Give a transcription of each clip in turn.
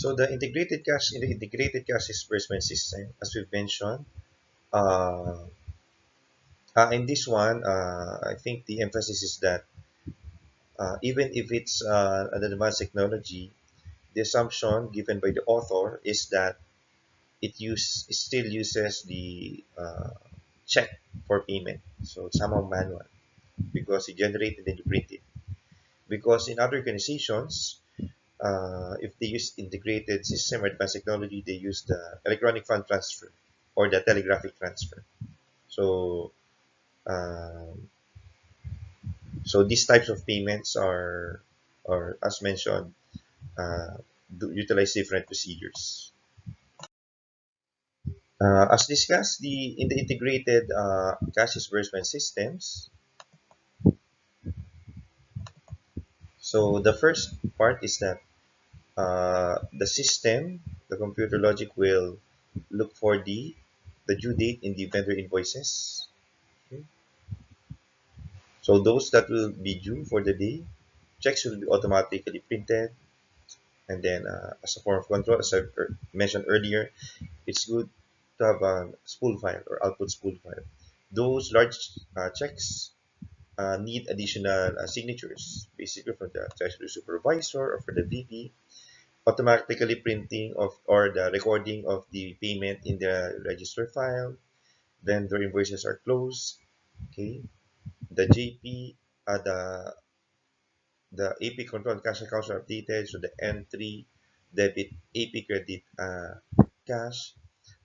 So the integrated cash in the integrated cash disbursement system, as we've mentioned, uh, in this one, I think the emphasis is that even if it's an advanced technology, the assumption given by the author is that it still uses the check for payment, so it's somehow manual because you generate it and you print it. Because in other organizations, if they use integrated system or advanced technology, they use the electronic fund transfer or the telegraphic transfer. So, um, so these types of payments are as mentioned, uh, utilize different procedures. As discussed, in the integrated cash disbursement systems, so the first part is that the system, the computer logic will look for the due date in the vendor invoices. Okay. So those that will be due for the day, checks will be automatically printed, and then as a form of control, as I mentioned earlier, it's good to have a spool file or output spool file. Those large checks need additional signatures, basically from the treasury supervisor or for the VP, automatically printing of or the recording of the payment in the register file. Vendor invoices are closed. Okay, the JP, the AP control cash accounts are updated, so the entry, debit, AP credit, cash.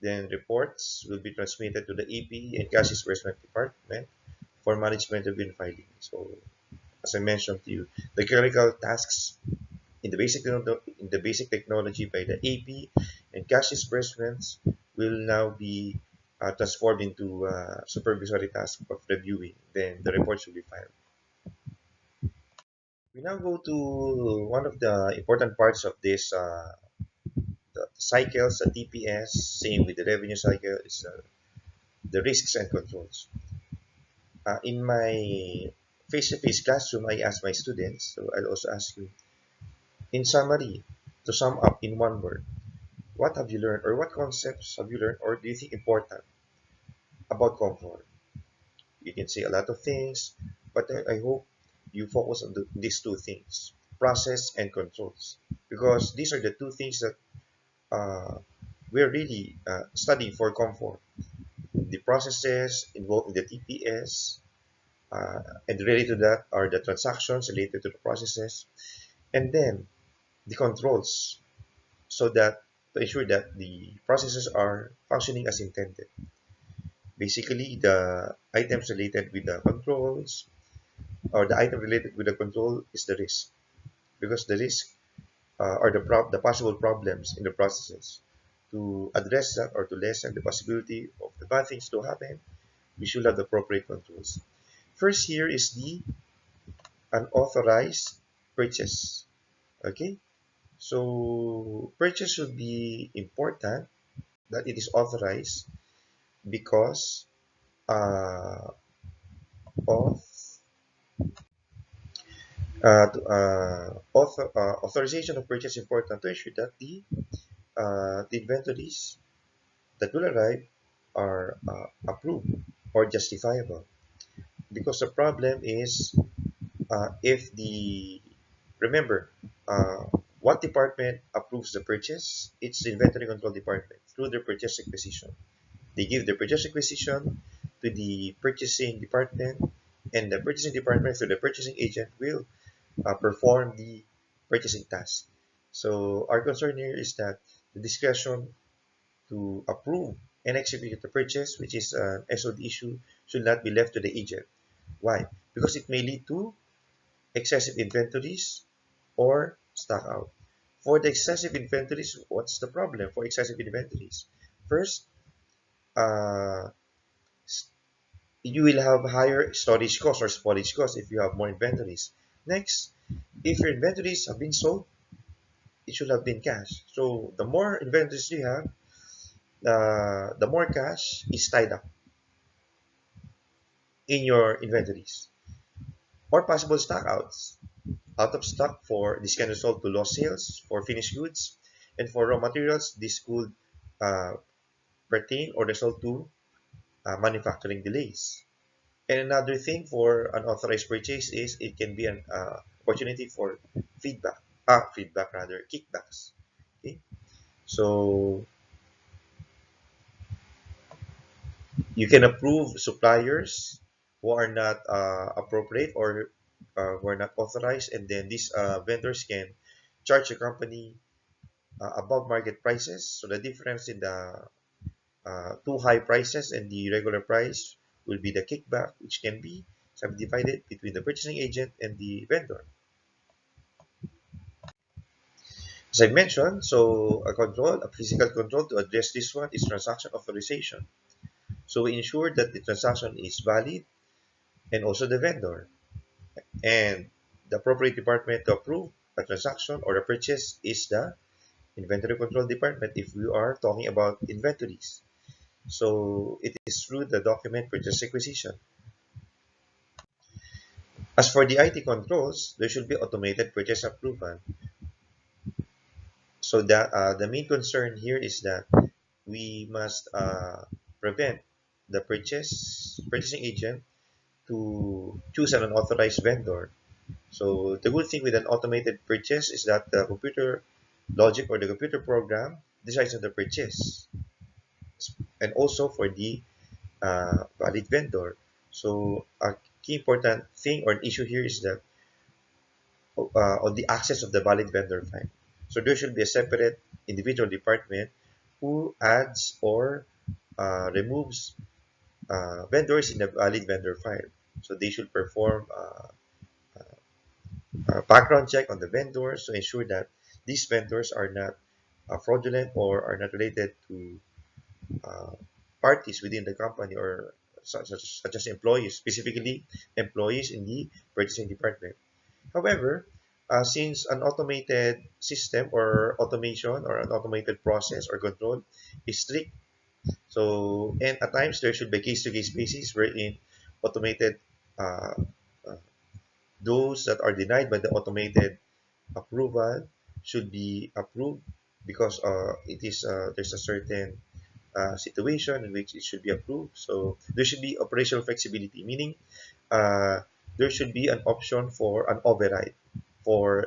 Then reports will be transmitted to the AP and cash disbursement department for management of bill filing. So as I mentioned to you, the clerical tasks in the basic technology by the AP and cash disbursements will now be transformed into supervisory task of reviewing. Then the reports will be filed. We now go to one of the important parts of this the cycles, the TPS, same with the revenue cycle, is the risks and controls. In my face-to-face classroom, I ask my students, so I'll also ask you, in summary, to sum up in one word, what have you learned or what concepts have you learned or do you think important about comfort? You can say a lot of things, but I hope you focus on these two things, process and controls, because these are the two things that uh, we're really studying for comfort. The processes involved in the TPS, and related to that are the transactions related to the processes, and then the controls, so that to ensure that the processes are functioning as intended. Basically, the items related with the controls or the item related with the control is the risk, because the risk are the possible problems in the processes. To address that or to lessen the possibility of the bad things to happen, we should have the appropriate controls. First here is the unauthorized purchase. Okay, so purchase should be important that it is authorized because of authorization of purchase important to ensure that the inventories that will arrive are approved or justifiable. Because the problem is if the remember uh, what department approves the purchase? It's the inventory control department through their purchase requisition. They give the purchase requisition to the purchasing department, and the purchasing department through the purchasing agent will perform the purchasing task. So our concern here is that the discretion to approve and execute the purchase, which is an SOD issue, should not be left to the agent. Why? Because it may lead to excessive inventories or stock out. For the excessive inventories, what's the problem for excessive inventories? First, uh, you will have higher storage costs or spoilage costs if you have more inventories. Next, if your inventories have been sold, it should have been cash. So the more inventories you have, the more cash is tied up in your inventories. Or possible stock outs. Out of stock for this can result to lost sales for finished goods, And for raw materials, this could uh, pertain or result to manufacturing delays. And another thing for unauthorized purchase is it can be an opportunity for feedback rather, kickbacks. Okay, so you can approve suppliers who are not appropriate or were not authorized, and then these vendors can charge the company above market prices. So the difference in the too high prices and the regular price will be the kickback, which can be subdivided between the purchasing agent and the vendor. As I mentioned, so a physical control to address this one is transaction authorization. So we ensure that the transaction is valid and also the vendor. And the appropriate department to approve a transaction or a purchase is the inventory control department if we are talking about inventories. So it is through the document purchase requisition. As for the IT controls, there should be automated purchase approval. So that the main concern here is that we must prevent the purchasing agent to choose an unauthorized vendor. So the good thing with an automated purchase is that the computer logic or the computer program decides on the purchase and also for the valid vendor. So a key important thing or an issue here is that on the access of the valid vendor file. So there should be a separate individual department who adds or removes vendors in the valid vendor file. So they should perform a background check on the vendors to ensure that these vendors are not fraudulent or are not related to uh, parties within the company or such as employees, specifically employees in the purchasing department. However, since an automated system or automation or an automated process or control is strict, so and at times there should be case-to-case basis wherein automated uh, uh, those that are denied by the automated approval should be approved because it is there's a certain situation in which it should be approved. So there should be operational flexibility, meaning uh, there should be an option for an override for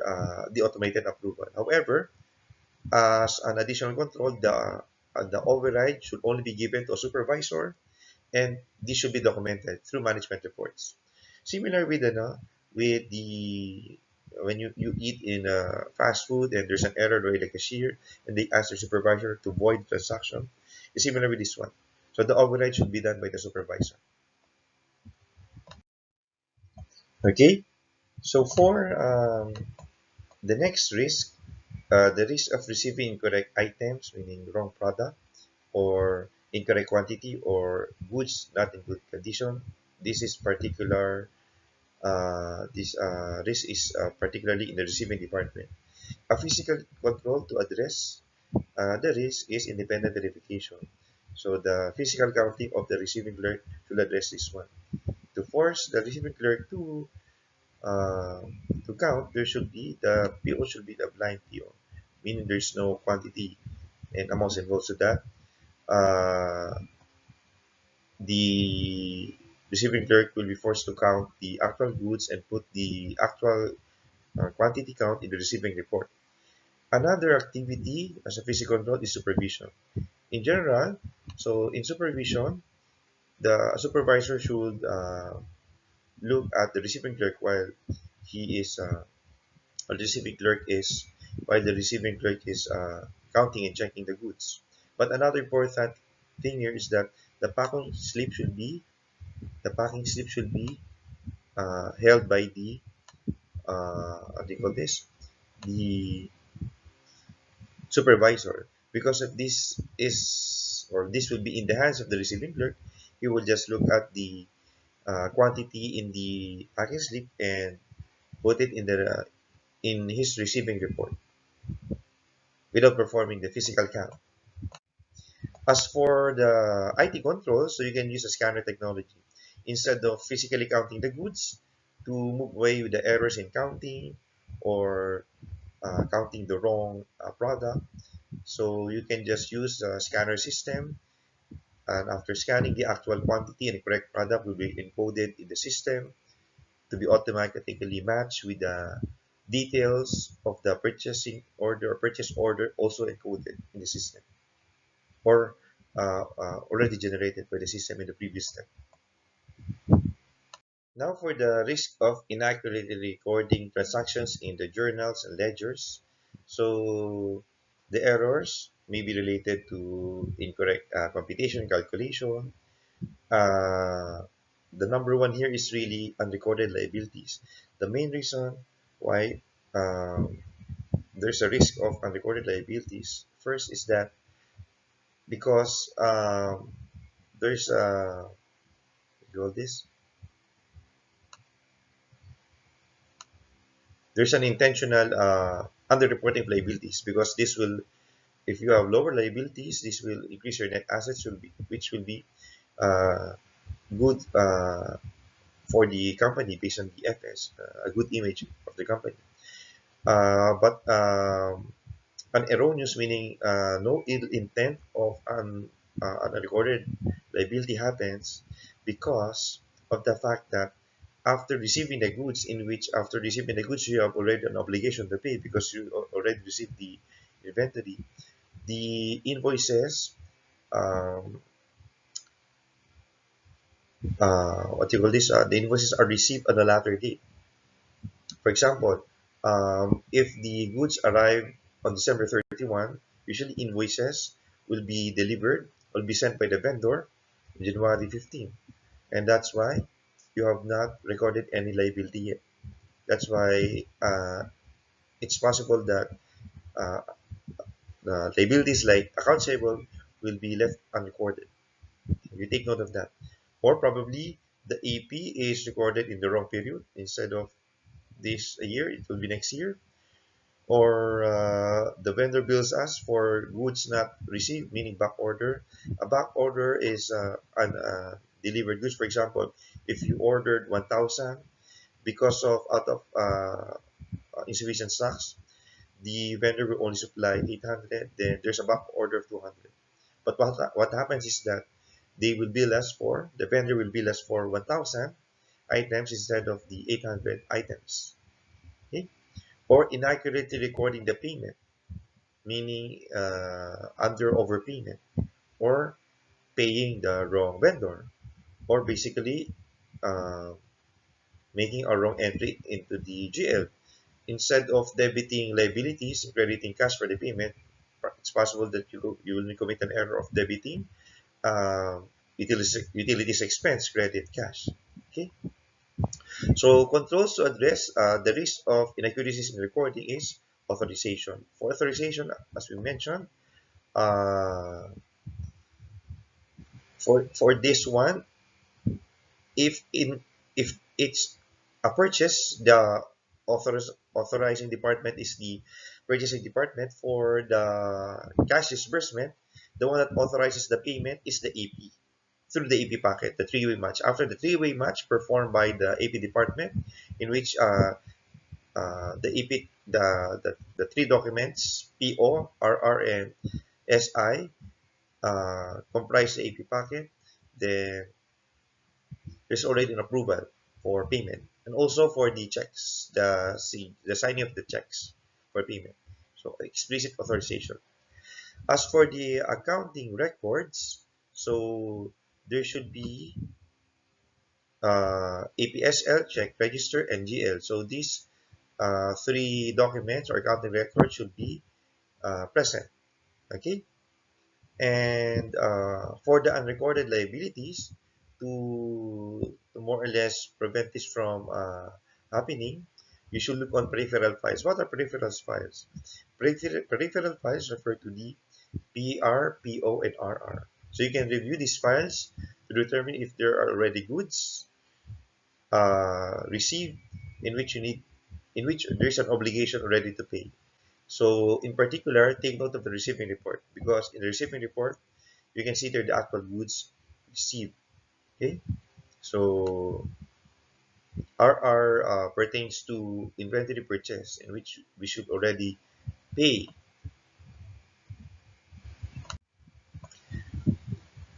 the automated approval. However, as an additional control, the override should only be given to a supervisor, and this should be documented through management reports. Similar with with the when you eat in fast food and there's an error by the cashier and they ask the supervisor to void the transaction, it's similar with this one. So the override should be done by the supervisor. Okay. So for the next risk, the risk of receiving incorrect items, meaning wrong product or incorrect quantity or goods not in good condition. This is particular. This risk is particularly in the receiving department. A physical control to address the risk is independent verification. So the physical counting of the receiving clerk should address this one. To force the receiving clerk uh, to count, the PO should be the blind PO, meaning there's no quantity and amounts involved to that. Uh, the receiving clerk will be forced to count the actual goods and put the actual quantity count in the receiving report. Another activity as a physical control is supervision. In general, so in supervision, the supervisor should look at the receiving clerk he is while the receiving clerk is while the receiving clerk is counting and checking the goods. But another important thing here is that the packing slip should be held by the what do you call this the supervisor, because if this will be in the hands of the receiving clerk, he will just look at the quantity in the packing slip and put it in his receiving report without performing the physical count. As for the IT control, so you can use a scanner technology instead of physically counting the goods to move away with the errors in counting or counting the wrong product. So you can just use the scanner system, and after scanning, the actual quantity and the correct product will be encoded in the system to be automatically matched with the details of the purchasing order or purchase order also encoded in the system, or already generated by the system in the previous step. Now for the risk of inaccurately recording transactions in the journals and ledgers. So the errors may be related to incorrect computation calculation. The number one here is really unrecorded liabilities. The main reason why there's a risk of unrecorded liabilities, first is that because there's a, this, there's an intentional underreporting of liabilities, because this will, if you have lower liabilities, this will increase your net assets, which will be uh, good for the company based on the FS, a good image of the company. But an erroneous, meaning no ill intent of an unrecorded liability happens because of the fact that after receiving the goods, in which after receiving the goods you have already an obligation to pay because you already received the inventory. The invoices, um, what you call this, the invoices are received on a later date. For example, if the goods arrive on December 31, usually invoices will be delivered, will be sent by the vendor on January 15. And that's why you have not recorded any liability yet. That's why it's possible that uh, liabilities like accounts payable will be left unrecorded. You take note of that. Or probably the AP is recorded in the wrong period. Instead of this year, it will be next year. Or the vendor bills us for goods not received, meaning back order. A back order is delivered goods. For example, if you ordered 1,000 because of out of insufficient stocks, the vendor will only supply 800. Then there's a back order of 200. But what happens is that they will bill us for the vendor will bill us for 1,000 items instead of the 800 items. Okay? Or inaccurately recording the payment, meaning under overpayment, or paying the wrong vendor, or basically uh, making a wrong entry into the GL. Instead of debiting liabilities and crediting cash for the payment, it's possible that you will commit an error of debiting utilities expense credit cash. Okay, so controls to address the risk of inaccuracies in recording is authorization. For authorization, as we mentioned, uh, for this one, if it's a purchase, the authorizing department is the purchasing department. For the cash disbursement, the one that authorizes the payment is the AP through the AP packet, the three-way match. After the three-way match performed by the AP department, in which the AP the three documents PO, RR, and SI comprise the AP packet, then there's already an approval for payment, and also for the checks, the signing of the checks for payment. So explicit authorization. As for the accounting records, so there should be APSL, check register, and GL. So these three documents or accounting records should be present. Okay. And for the unrecorded liabilities, to more or less prevent this from happening, you should look on peripheral files. What are peripheral files? Peripheral files refer to the PR, PO, and RR. So you can review these files to determine if there are already goods received in which there's an obligation already to pay. So in particular, take note of the receiving report, because in the receiving report you can see there the actual goods received. Okay, so RR pertains to inventory purchase, in which we should already pay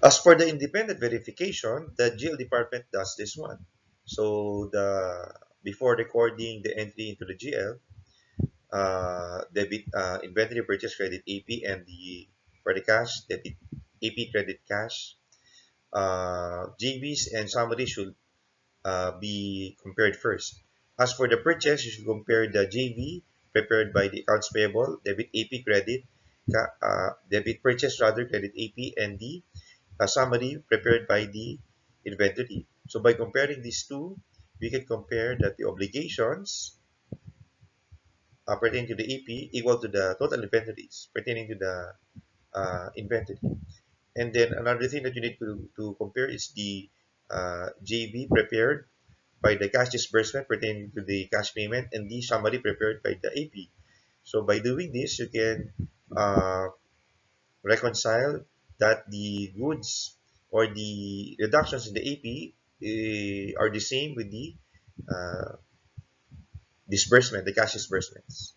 As for the independent verification, the GL department does this one. So before recording the entry into the GL, debit inventory purchase credit AP and for the cash debit AP credit cash. JVs and summary should be compared first. As for the purchase, you should compare the JV prepared by the accounts payable, debit AP credit, debit purchase rather credit AP, and the summary prepared by the inventory. So by comparing these two, we can compare that the obligations pertaining to the AP equal to the total inventories pertaining to the inventory. And then another thing that you need to compare is the JV prepared by the cash disbursement pertaining to the cash payment and the summary prepared by the AP. So by doing this, you can uh, reconcile that the goods or the reductions in the AP are the same with the uh, disbursement, the cash disbursements.